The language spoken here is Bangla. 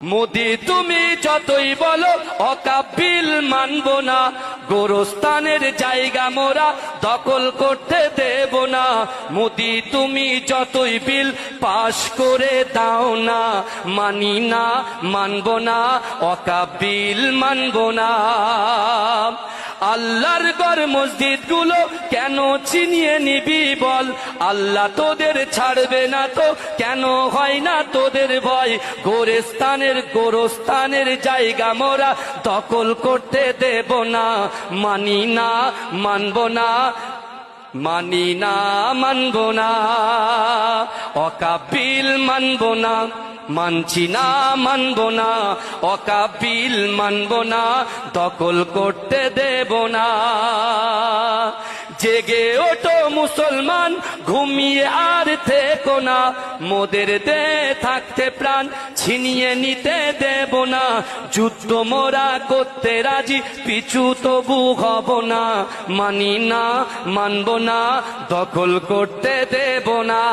মোদি তুমি যতই বলো অকাবিল মানব না, গোরস্থানের জায়গা মোরা দখল করতে দেব না। মোদি তুমি যতই বিল পাশ করে দাও না, মানি না, মানব না, অকাবিল মানব না। আল্লাহর ঘর মসজিদ গুলো কেন ছিনিয়ে নিবি বল? আল্লাহ তোদের ছাড়বে না তো কেন হয় না তোদের ভয়? গোরস্থানের জায়গা মোরা দখল করতে দেব না, মানি না, মানব না, মানি না, মানব না, অকাবিল মানব না, মানছি না, মানব না, অকাবিল মানব না, দখল করতে দেব না। জেগে ওঠো মুসলমান, ঘুমিয়ে আর থেকো না, মোদের দে থাকতে প্রাণ ছিনিয়ে নিতে দেব না। যুদ্ধ মোরা করতে রাজি, পিছু তবু হব না, মানি না, মানব না, দখল করতে দেব না।